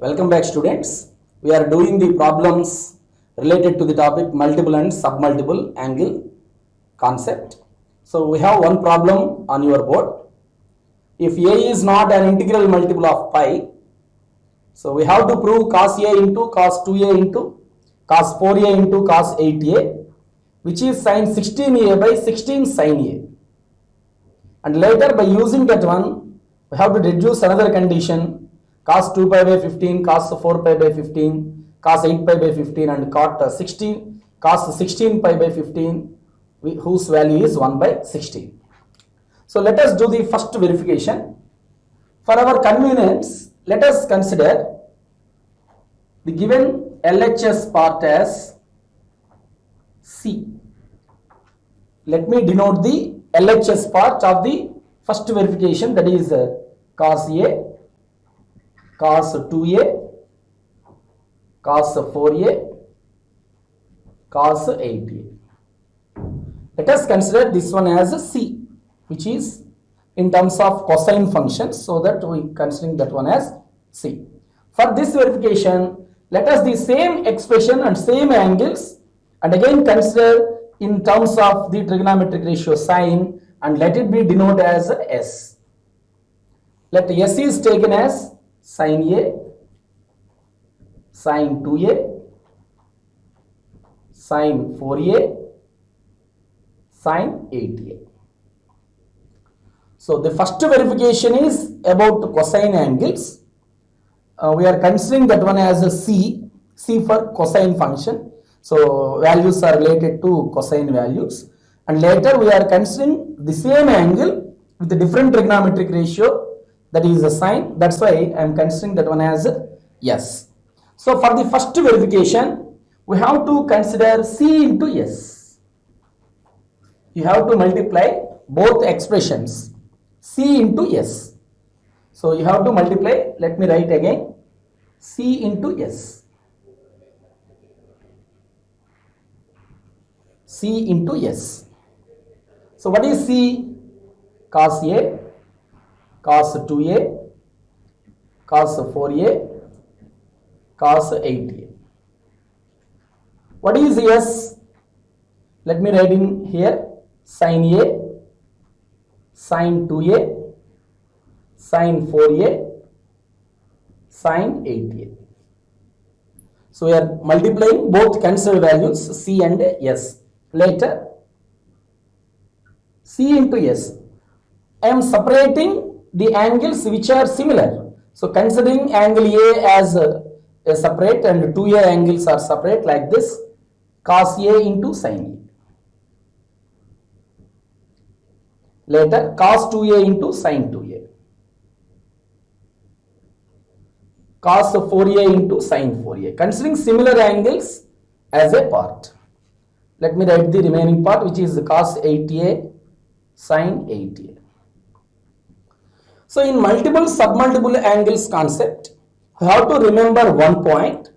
Welcome back, students. We are doing the problems related to the topic multiple and submultiple angle concept. So we have one problem on your board. If A is not an integral multiple of pi, so we have to prove cos A into cos 2A into cos 4A into cos 8A, which is sin 16A by 16 sin A. And later, by using that one, we have to deduce another condition, cos 2 pi by 15, cos 4 pi by 15, cos 8 pi by 15, and cos 16 pi by 15, whose value is 1 by 16. So let us do the first verification. For our convenience, let us consider the given LHS part as C. Let me denote the LHS part of the first verification, that is cos A, cos 2A, cos 4A, cos 8A. Let us consider this one as a C, which is in terms of cosine functions, so that we considering that one as C. For this verification, let us the same expression and same angles, and again consider in terms of the trigonometric ratio sine, and let it be denoted as S. Let S is taken as sin A, sin 2A, sin 4A, sin 8A. So the first verification is about cosine angles. We are considering that one as a C for cosine function. So values are related to cosine values. And later we are considering the same angle with a different trigonometric ratio, that is a sine. That's why I am considering that one as S. So for the first verification, we have to consider C into S. You have to multiply both expressions, C into S. So you have to multiply, let me write again, C into S. C into S. So what is C? Cos A, cos 2A, cos 4A, cos 8A. What is S? Let me write in here, sin A, sin 2A, sin 4A, sin 8A. So we are multiplying both considered values, C and S. Later, C into S. I am separating the angles which are similar. So considering angle A as a separate and 2A angles are separate, like this, cos A into sin A. Later, cos 2A into sin 2A. Cos 4A into sin 4A. Considering similar angles as a part. Let me write the remaining part, which is cos 8A, sin 8A. So in multiple submultiple angles concept, you have to remember one point.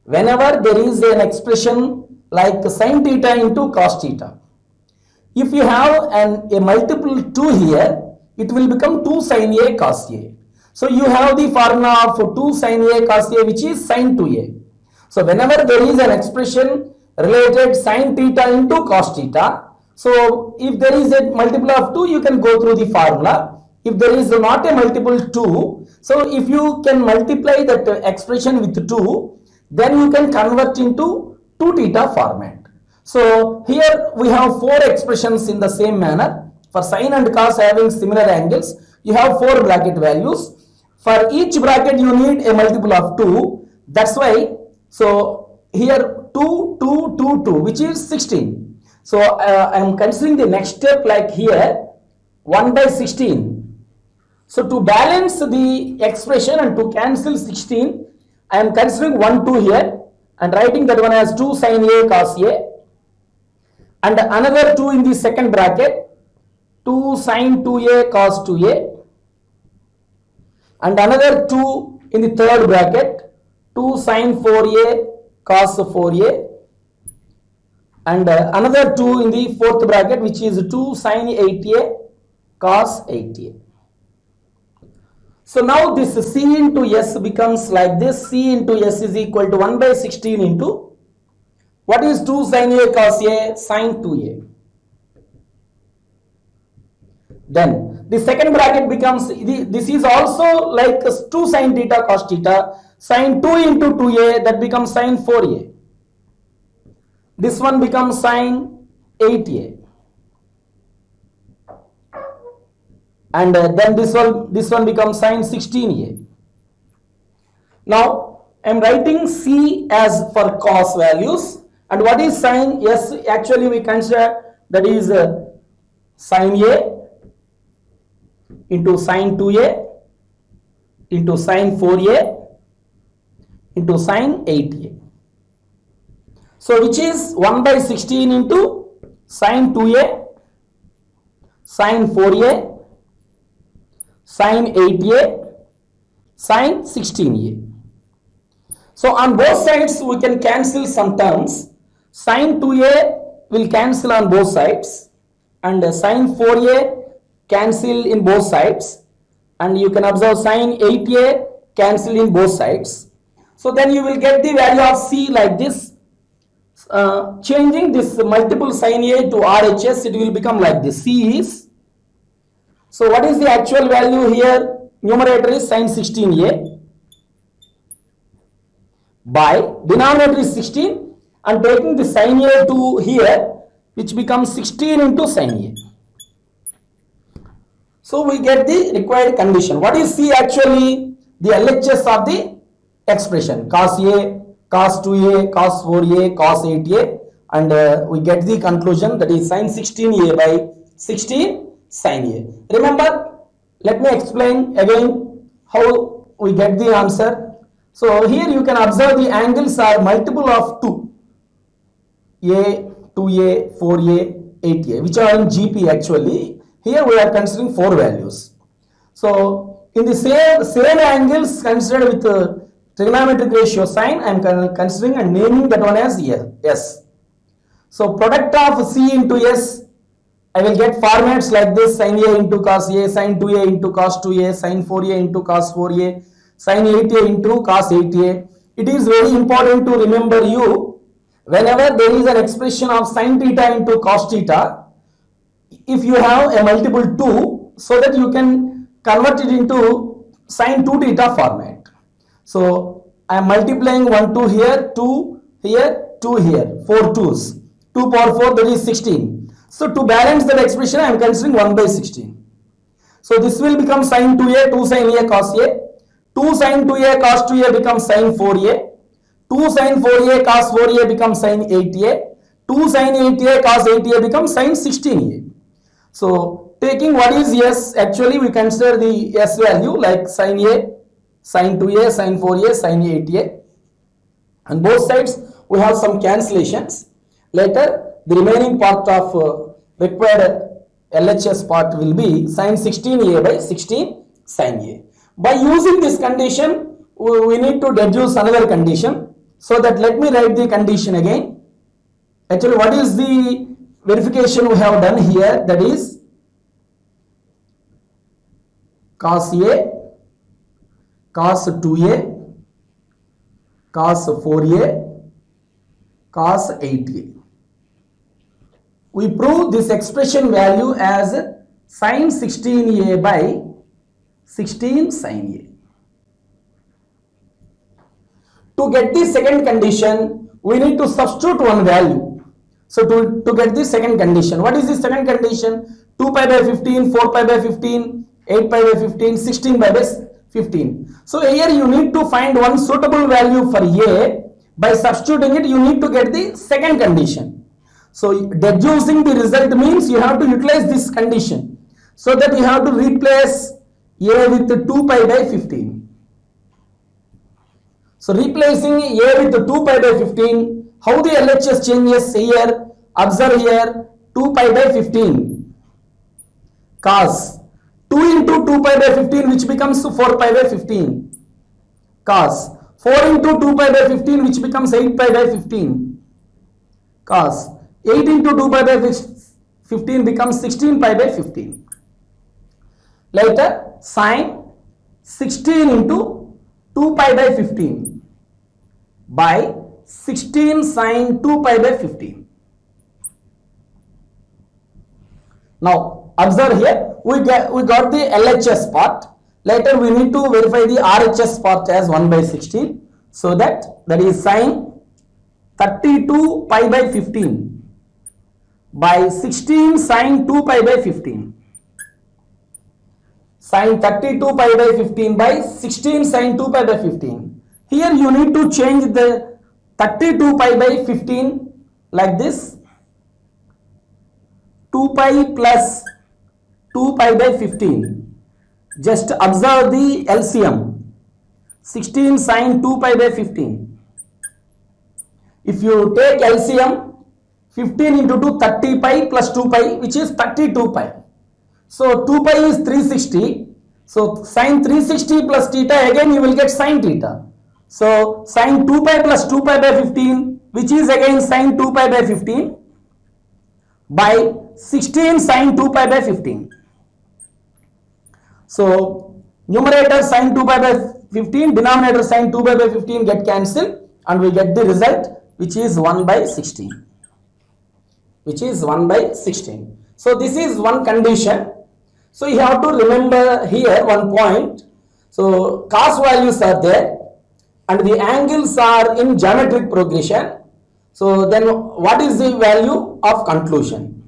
Whenever there is an expression like sin theta into cos theta, if you have a multiple 2 here, it will become 2 sin A cos A. So you have the formula of 2 sin A cos A, which is sin 2A. So whenever there is an expression related sin theta into cos theta, so if there is a multiple of 2, you can go through the formula. If there is not a multiple 2, so if you can multiply that expression with 2, then you can convert into 2 theta format. So here we have 4 expressions in the same manner. For sin and cos having similar angles, you have 4 bracket values. For each bracket you need a multiple of 2. That's why, so here 2, 2, 2, 2, which is 16. So I am considering the next step like here, 1 by 16. So to balance the expression and to cancel 16, I am considering 1, 2 here and writing that one as 2 sin A cos A. And another 2 in the second bracket, 2 sin 2A cos 2A. And another 2 in the third bracket, 2 sin 4A cos 4A. And another 2 in the fourth bracket, which is 2 sin 8A cos 8A. So now this C into S becomes like this. C into S is equal to 1 by 16 into, what is 2 sin A cos A? Sin 2A. Then the second bracket becomes, this is also like 2 sin theta cos theta. Sin 2 into 2A, that becomes sin 4A. This one becomes sin 8A. And then this one becomes sin 16A. Now I am writing C as for cos values, and what is sin? Yes, actually we consider that is sin A into sin 2A into sin 4A into sin 8A. So which is 1 by 16 into sin 2A, sin 4A, sin 8A, sin 16A. So on both sides we can cancel some terms. Sin 2A will cancel on both sides, and sin 4A cancel in both sides, and you can observe sin 8A cancel in both sides. So then you will get the value of C like this. Changing this multiple sin A to RHS, it will become like this. C is, so what is the actual value here? Numerator is sin 16A by denominator is 16, and taking the sin A to here, which becomes 16 into sin A. So we get the required condition. What is C actually? The LHS of the expression cos A, cos 2A, cos 4A, cos 8A, and we get the conclusion, that is sin 16A by 16 sin A. Remember, let me explain again how we get the answer. So here you can observe the angles are multiple of 2, A, 2A, 4A, 8A, which are in GP actually. Here we are considering 4 values. So in the same angles considered with trigonometric ratio sign, I am considering and naming that one as S. So product of C into S, I will get formats like this: sin A into cos A, sin 2A into cos 2A, sin 4A into cos 4A, sin 8A into cos 8A. It is very important to remember you, whenever there is an expression of sin theta into cos theta, if you have a multiple 2, so that you can convert it into sin 2 theta format. So I am multiplying 1 2 here, 2 here, 2 here, 4 2s, 2 power 4, that is 16. So to balance that expression, I am considering 1 by 16. So this will become sin 2A, 2 sin A cos A, 2 sin 2A cos 2A becomes sin 4A, 2 sin 4A cos 4A becomes sin 8A, 2 sin 8A cos 8A becomes sin 16A. So taking what is S, actually we consider the S value like sin A, sin 2A, sin 4A, sin 8A. On both sides we have some cancellations. Later the remaining part of required LHS part will be sin 16A by 16 sin A. By using this condition, we need to deduce another condition. So that, let me write the condition again. Actually, what is the verification we have done here? That is cos A, cos 2A, cos 4A, cos 8A. We prove this expression value as sin 16A by 16 sin A. To get the second condition, we need to substitute one value. So to get the second condition, what is the second condition? 2 pi by 15, 4 pi by 15, 8 pi by 15, 16 pi by 15. So here you need to find one suitable value for A. By substituting it, you need to get the second condition. So deducing the result means you have to utilize this condition. So that you have to replace A with 2 pi by 15. So replacing A with 2 pi by 15, how the LHS changes here? Observe here, 2 pi by 15 cos 2 into 2 pi by 15, which becomes 4 pi by 15, cos 4 into 2 pi by 15, which becomes 8 pi by 15, cos 8 into 2 pi by 15 becomes 16 pi by 15. Later sin 16 into 2 pi by 15 by 16 sine 2 pi by 15. Now observe here, we got the LHS part. Later we need to verify the RHS part as 1 by 16. So that is sine 32 pi by 15 by 16 sine 2 pi by 15. Sine 32 pi by 15 by 16 sine 2 pi by 15. Here you need to change the 32 pi by 15 like this. 2 pi plus 2 pi by 15. Just observe the LCM. 16 sine 2 pi by 15. If you take LCM, 15 into 2, 30 pi plus 2 pi, which is 32 pi. So 2 pi is 360. So sine 360 plus theta, again you will get sine theta. So sine 2 pi plus 2 pi by 15, which is again sine 2 pi by 15 by 16 sine 2 pi by 15. So numerator sine 2 pi by 15, denominator sine 2 pi by 15 get cancelled, and we get the result which is 1 by 16. Which is 1 by 16. So this is one condition. So you have to remember here one point. So cos values are there and the angles are in geometric progression. So then what is the value of conclusion?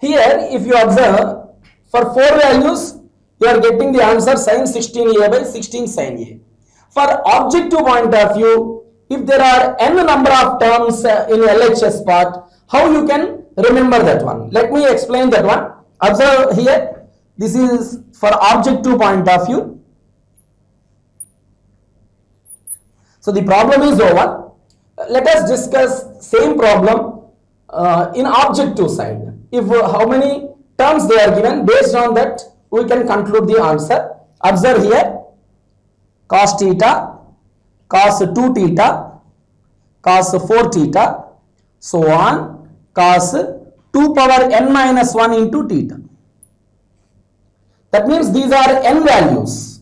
Here if you observe, for 4 values you are getting the answer sin 16a by 16 sin a. For objective point of view, if there are n number of terms in LHS part, how you can remember that one? Let me explain that one. Observe here, this is for objective point of view. So the problem is over. Let us discuss same problem in objective side. If how many terms they are given, based on that we can conclude the answer. Observe here, cos theta, cos 2 theta, cos 4 theta, so on, cos 2 power n minus 1 into theta. That means these are n values.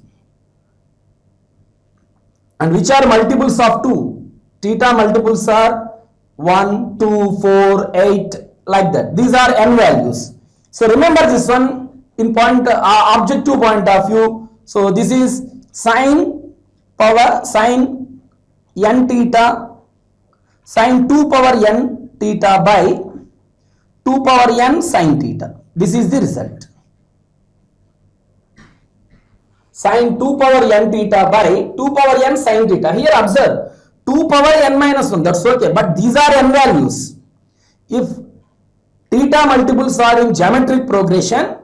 And which are multiples of 2? Theta multiples are 1, 2, 4, 8, like that. These are n values. So remember this one in point objective point of view. So this is sine power sine n theta, sine 2 power n theta by 2 power n sine theta. This is the result. Sine 2 power n theta by 2 power n sine theta. Here observe 2 power n minus 1, that's okay, but these are n values. If theta multiples are in geometric progression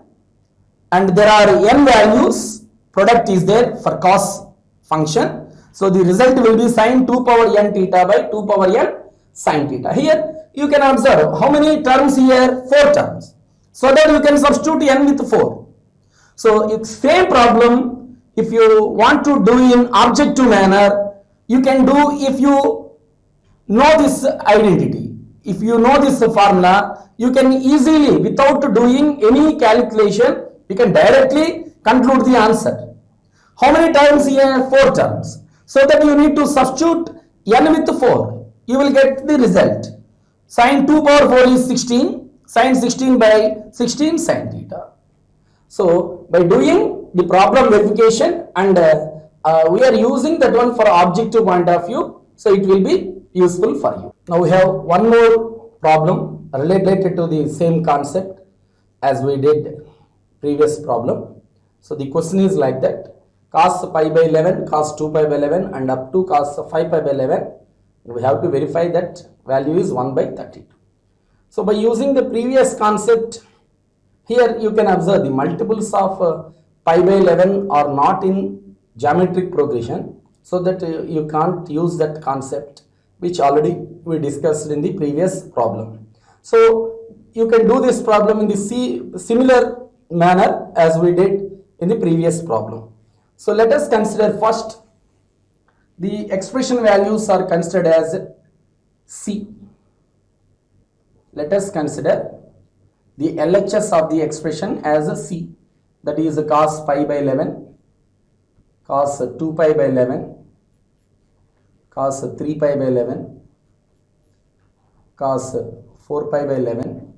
and there are n values, product is there for cos function. So the result will be sine 2 power n theta by 2 power n sine theta. Here you can observe how many terms here? 4 terms. So that you can substitute n with 4. So it's same problem. If you want to do in objective manner, you can do if you know this identity. If you know this formula, you can easily, without doing any calculation, you can directly conclude the answer. How many terms here? 4 terms. So that you need to substitute n with 4. You will get the result. Sine 2 power 4 is 16. Sine 16 by 16 sine theta. So by doing the problem verification and we are using that one for objective point of view. So it will be useful for you. Now we have one more problem related to the same concept as we did previous problem. So the question is like that: cos pi by 11, cos 2 pi by 11 and up to cos 5 pi by 11. We have to verify that value is 1 by 32. So by using the previous concept, here you can observe the multiples of pi by 11 are not in geometric progression, so that you can't use that concept which already we discussed in the previous problem. So you can do this problem in the similar manner as we did in the previous problem. So let us consider first the expression values are considered as C. Let us consider the LHS of the expression as a C, that is cos pi by 11 cos 2 pi by 11, cos 3 pi by 11, cos 4 pi by 11,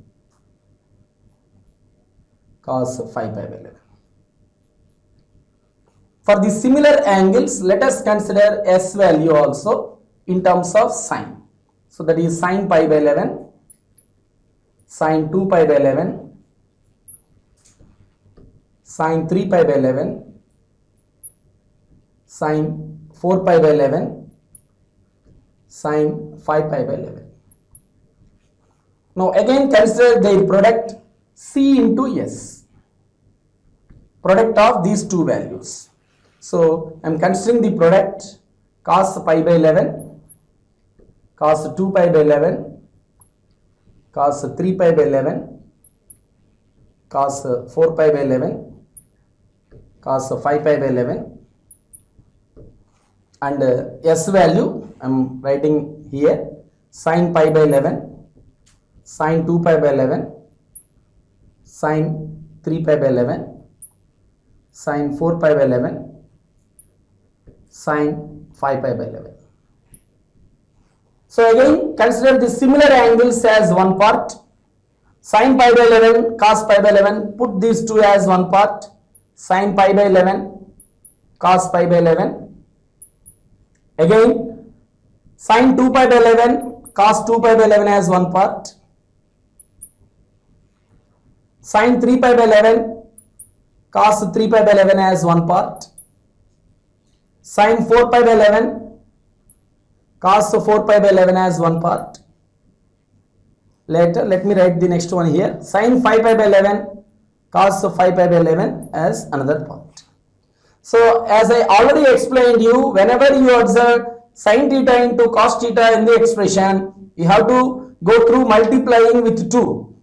cos 5 pi by 11. For the similar angles, let us consider S value also in terms of sine. So that is sin pi by 11, sin 2 pi by 11, sin 3 pi by 11, sin 4 pi by 11, sin 5 pi by 11. Now again consider their product C into S, product of these two values. So I am considering the product cos pi by 11, cos 2 pi by 11, cos 3 pi by 11, cos 4 pi by 11, cos 5 pi by 11, and S value I am writing here, sin pi by 11, sin 2 pi by 11, sin 3 pi by 11, sin 4 pi by 11, sin 5 pi by 11. So again consider the similar angles as one part, sin pi by 11, cos pi by 11, put these two as one part, sin pi by 11, cos pi by 11, again sin 2 pi by 11, cos 2 pi by 11 as one part, sin 3 pi by 11, cos 3 pi by 11 as one part, sin 4 pi by 11, cos 4 pi by 11 as one part. Later let me write the next one here, sin 5 pi by 11, cos 5 pi by 11 as another part. So as I already explained you, whenever you observe sin theta into cos theta in the expression, you have to go through multiplying with 2.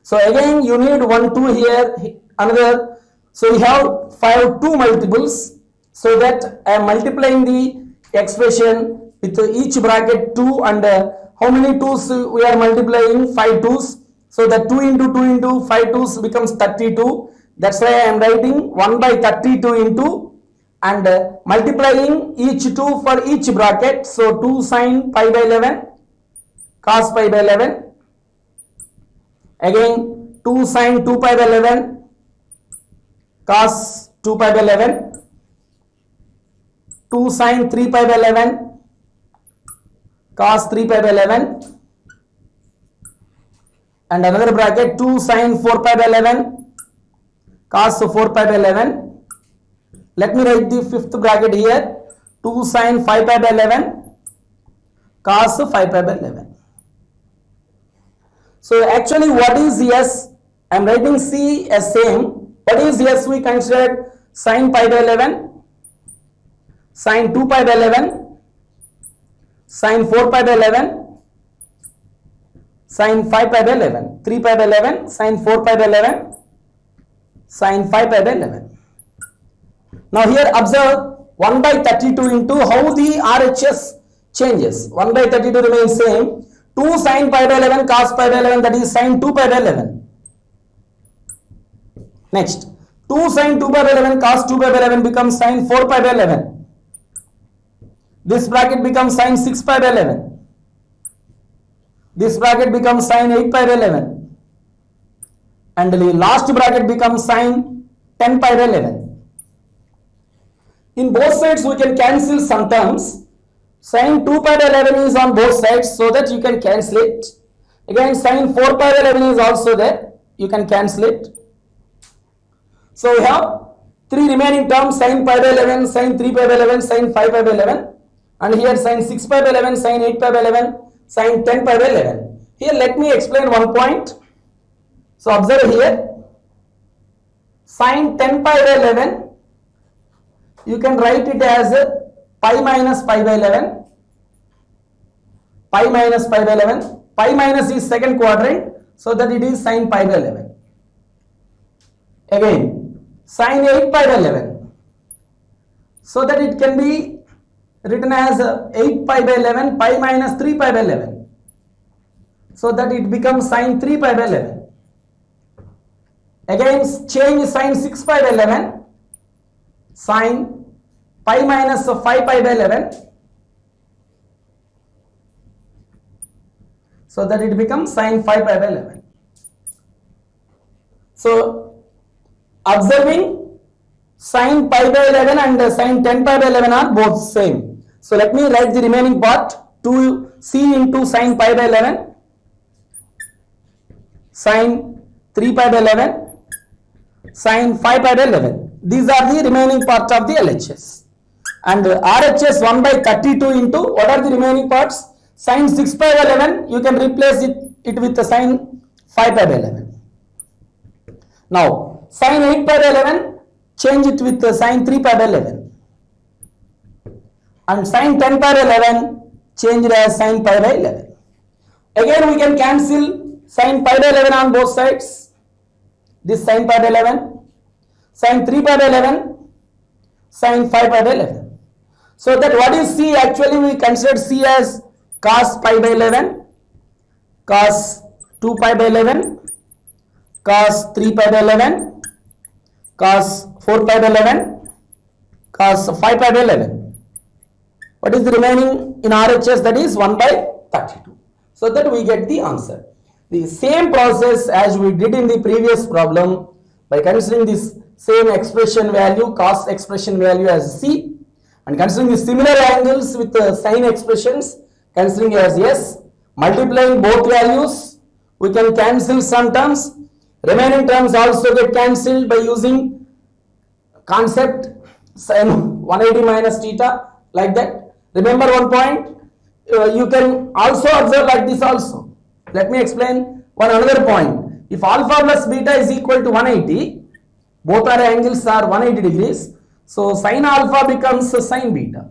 So again you need 1 2 here, another, so you have 2 multiples, so that I am multiplying the expression with each bracket 2, and how many 2's we are multiplying? 5 2's. So that 2 into 2 into 5 2's becomes 32. That's why I am writing 1 by 32 into, and multiplying each 2 for each bracket. So 2 sin pi by 11, cos pi by 11, again 2 sin 2 pi by 11, cos 2 pi by 11, 2 sin 3 pi by 11, cos 3 pi by 11, and another bracket 2 sin 4 pi by 11, cos 4 pi by 11. Let me write the fifth bracket here, 2 sin 5 pi by 11, cos 5 pi by 11. So actually what is S? I am writing C as same. What is S? We considered sin pi by 11, sin 2 pi by 11, sin 4 pi by 11, sin 5 pi by 11, 3 pi by 11, sin 4 pi by 11, sin 5 pi by 11. Now here observe 1 by 32 into how the RHS changes. 1 by 32 remains same. 2 sin pi by 11 cos pi by 11, that is sin 2 pi by 11. Next 2 sin 2 pi by 11 cos 2 pi by 11 becomes sin 4 pi by 11. This bracket becomes sin 6 pi by 11. This bracket becomes sin 8 pi by 11. And the last bracket becomes sin 10 pi by 11. In both sides we can cancel some terms. Sin 2 pi by 11 is on both sides, so that you can cancel it. Again sin 4 pi by 11 is also there, you can cancel it. So we have 3 remaining terms, sin pi by 11, sin 3 pi by 11, sin 5 pi by 11, and here sin 6 pi by 11, sin 8 pi by 11, sin 10 pi by 11. Here let me explain one point. So observe here, sin 10 pi by 11, you can write it as pi minus pi by 11, pi minus pi by 11, pi minus is second quadrant, so that it is sin pi by 11. Again sin 8 pi by 11, so that it can be written as 8 pi by 11 pi minus 3 pi by 11, so that it becomes sin 3 pi by 11. Again change sin 6 pi by 11, sin pi minus 5 pi by 11, so that it becomes sin 5 pi by 11. So observing sin pi by 11 and sin 10 pi by 11 are both same. So let me write the remaining part, 2c into sin pi by 11, sin 3 pi by 11, sin 5 pi by 11. These are the remaining part of the LHS. And RHS 1 by 32 into, what are the remaining parts? Sin 6 pi by 11, you can replace it with the sin 5 pi by 11. Now, sin 8 pi by 11, change it with the sin 3 pi by 11. And sin 10 pi by 11, change it as sin pi by 11. Again, we can cancel sin pi by 11 on both sides. This sin pi by 11, sin 3 pi by 11, sin 5 pi by 11. So that what is C? Actually, we consider C as cos pi by 11, cos 2 pi by 11, cos 3 pi by 11, cos 4 pi by 11, cos 5 pi by 11. What is the remaining in RHS? That is 1 by 32. So that we get the answer. The same process as we did in the previous problem, by considering this same expression value, cos expression value as C, and considering the similar angles with the sine expressions, considering as S, multiplying both values, we can cancel some terms. Remaining terms also get cancelled by using concept sin 180 minus theta, like that. Remember one point, you can also observe like this also. Let me explain one another point. If alpha plus beta is equal to 180, both our angles are 180 degrees, so sin alpha becomes sin beta.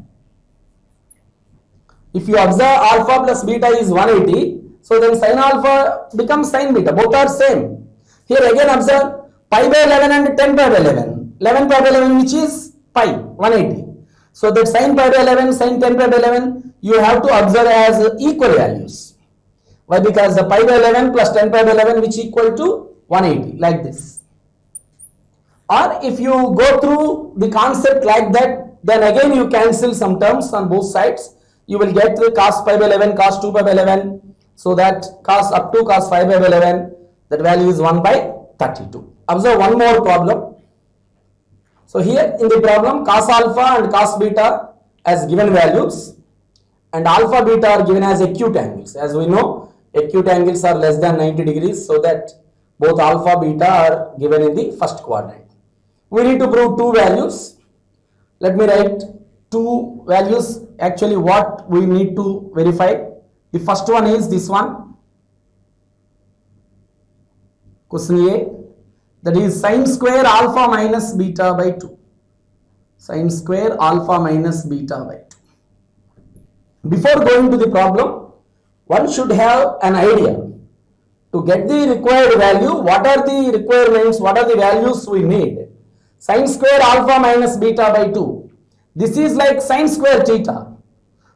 If you observe alpha plus beta is 180, so then sin alpha becomes sin beta, both are same. Here again observe pi by 11 and 10 pi by 11, 11 pi by 11 which is pi, 180. So that sin pi by 11, sin 10 pi by 11, you have to observe as equal values. Why? Because the pi by 11 plus 10 pi by 11 which equal to 180, like this. Or if you go through the concept like that, then again you cancel some terms on both sides. You will get the cos pi by 11, cos 2 pi by 11. So that cos up to cos 5 pi by 11, that value is 1 by 32. Observe one more problem. So here in the problem, cos alpha and cos beta as given values, and alpha beta are given as acute angles. As we know, acute angles are less than 90 degrees, so that both alpha beta are given in the first quadrant. We need to prove two values. Let me write two values. Actually, what we need to verify. The first one is this one. Question A. That is sin square alpha minus beta by 2. Sin square alpha minus beta by 2. Before going to the problem, one should have an idea. To get the required value, what are the requirements, what are the values we need? Sin square alpha minus beta by 2. This is like sin square theta.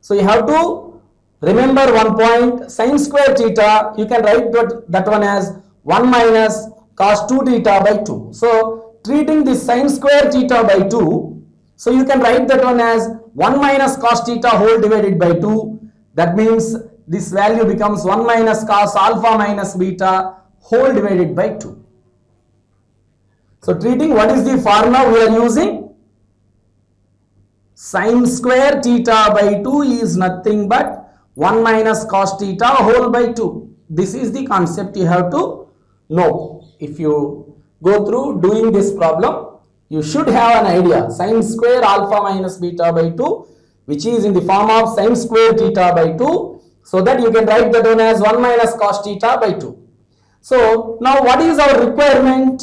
So you have to remember one point, sin square theta, you can write that one as 1 minus cos 2 theta by 2. So treating this sin square theta by 2, so you can write that one as 1 minus cos theta whole divided by 2. That means this value becomes 1 minus cos alpha minus beta whole divided by 2. So treating, what is the formula we are using? Sin square theta by 2 is nothing but 1 minus cos theta whole by 2. This is the concept you have to know. If you go through doing this problem, you should have an idea. Sin square alpha minus beta by 2, which is in the form of sin square theta by 2, so that you can write that one as 1 minus cos theta by 2. So now what is our requirement?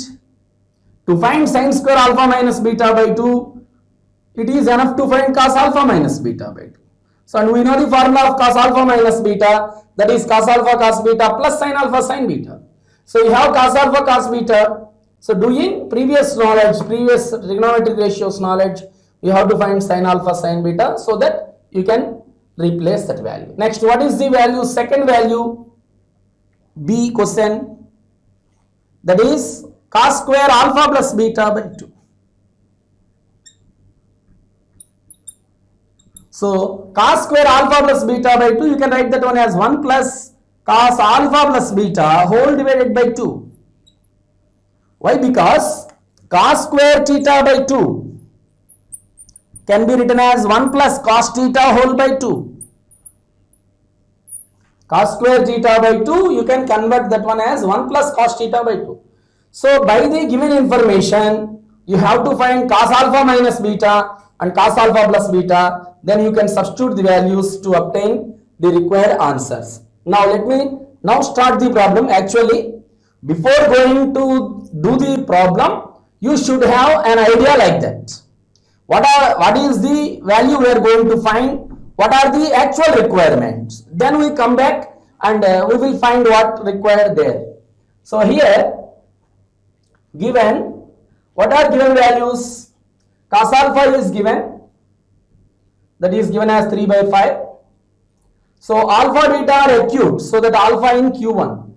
To find sin square alpha minus beta by 2, it is enough to find cos alpha minus beta by 2. So and we know the formula of cos alpha minus beta, that is cos alpha cos beta plus sin alpha sin beta. So you have cos alpha cos beta. So doing previous knowledge, previous trigonometric ratios knowledge, you have to find sin alpha sin beta, so that you can replace that value. Next, what is the value? Second value, B question, that is cos square alpha plus beta by 2. So cos square alpha plus beta by 2, you can write that one as 1 plus cos alpha plus beta whole divided by 2. Why? Because cos square theta by 2 can be written as 1 plus cos theta whole by 2. Cos square theta by 2, you can convert that one as 1 plus cos theta by 2. So by the given information, you have to find cos alpha minus beta and cos alpha plus beta. Then you can substitute the values to obtain the required answers. Now let me now start the problem. Actually, before going to do the problem, you should have an idea like that. What is the value we are going to find? What are the actual requirements? Then we come back and we will find what required there. So here given, what are given values? Cos alpha is given, that is given as 3 by 5. So alpha beta are acute, so that alpha in Q1.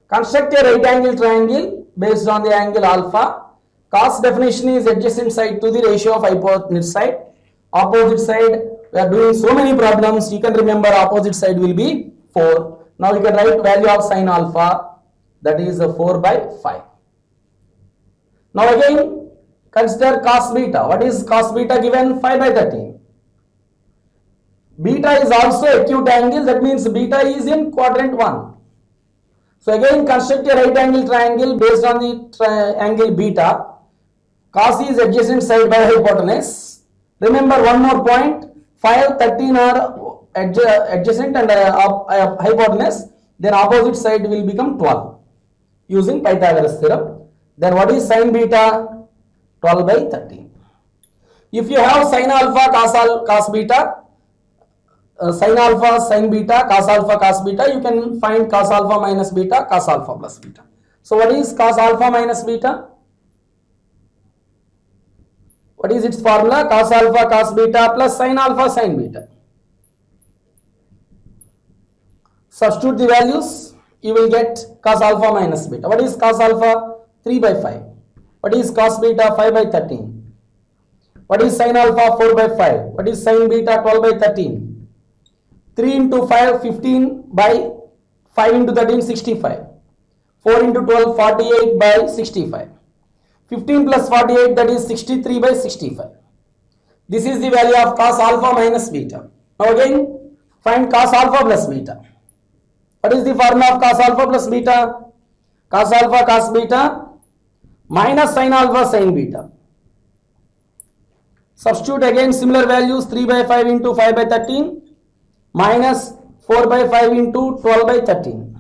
Construct a right angle triangle based on the angle alpha. Cos definition is adjacent side to the ratio of hypotenuse side. Opposite side, we are doing so many problems, you can remember opposite side will be 4. Now you can write value of sin alpha, that is 4 by 5. Now again consider cos beta. What is cos beta given? 5 by 13. Beta is also acute angle, that means beta is in quadrant 1. So again construct a right angle triangle based on the angle beta. Cos is adjacent side by hypotenuse. Remember one more point, 5, 13 are adjacent and hypotenuse, then opposite side will become 12 using Pythagoras theorem. Then what is sin beta? 12 by 13. If you have sin alpha cos beta, sin alpha sin beta, cos alpha cos beta, you can find cos alpha minus beta, cos alpha plus beta. So what is cos alpha minus beta? What is its formula? Cos alpha cos beta plus sin alpha sin beta. Substitute the values, you will get cos alpha minus beta. What is cos alpha? 3 by 5. What is cos beta? 5 by 13. What is sin alpha? 4 by 5. What is sin beta? 12 by 13. 3 into 5, 15 by 5 into 13, 65. 4 into 12, 48 by 65. 15 plus 48, that is 63 by 65. This is the value of cos alpha minus beta. Now again find cos alpha plus beta. What is the formula of cos alpha plus beta? Cos alpha cos beta minus sin alpha sin beta. Substitute again similar values, 3 by 5 into 5 by 13 minus 4 by 5 into 12 by 13.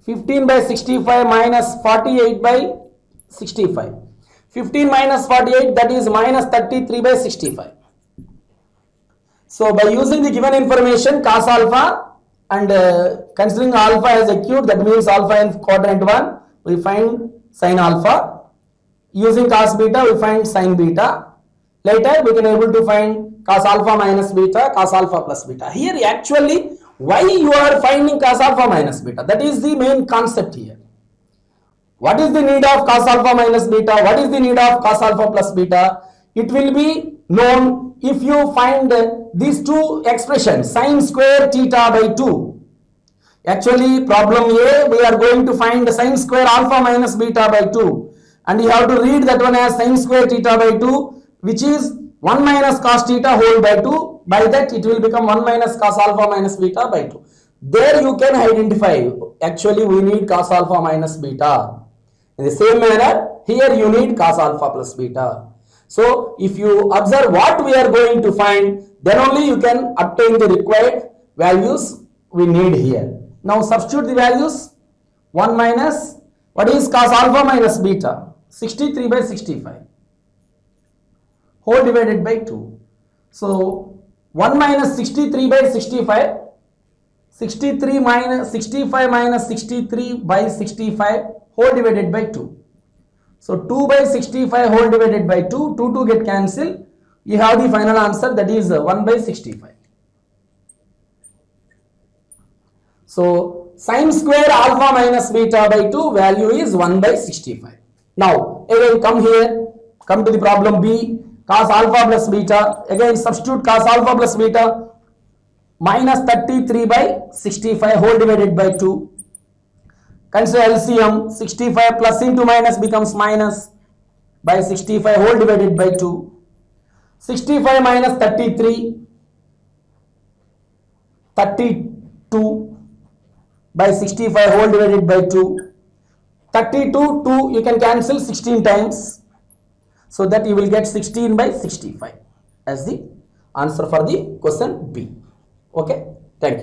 15 by 65 minus 48 by 65. 15 minus 48, that is minus 33 by 65. So by using the given information cos alpha and considering alpha as acute, that means alpha in quadrant 1, we find sin alpha. Using cos beta, we find sin beta. Later we can able to find cos alpha minus beta, cos alpha plus beta. Here actually why you are finding cos alpha minus beta? That is the main concept here. What is the need of cos alpha minus beta? What is the need of cos alpha plus beta? It will be known if you find these two expressions, sin square theta by 2. Actually problem A, we are going to find sin square alpha minus beta by 2. And you have to read that one as sin square theta by 2, which is 1 minus cos theta whole by 2. By that it will become 1 minus cos alpha minus beta by 2. There you can identify, actually we need cos alpha minus beta. In the same manner, here you need cos alpha plus beta. So if you observe what we are going to find, then only you can obtain the required values we need here. Now substitute the values. 1 minus, what is cos alpha minus beta? 63 by 65 whole divided by 2. So 1 minus 63 by 65, 63 minus 65 minus 63 by 65 whole divided by 2. So 2 by 65 whole divided by 2, 2 get cancelled. You have the final answer, that is 1 by 65. So sin square alpha minus beta by 2 value is 1 by 65. Now again come here, come to the problem B. cos alpha plus beta, again substitute cos alpha plus beta, minus 33 by 65 whole divided by 2. Consider LCM, 65 plus into minus becomes minus by 65 whole divided by 2. 65 minus 33, 32 by 65 whole divided by 2. 32, 2 you can cancel 16 times. So that you will get 16 by 65 as the answer for the question B. Okay, thank you.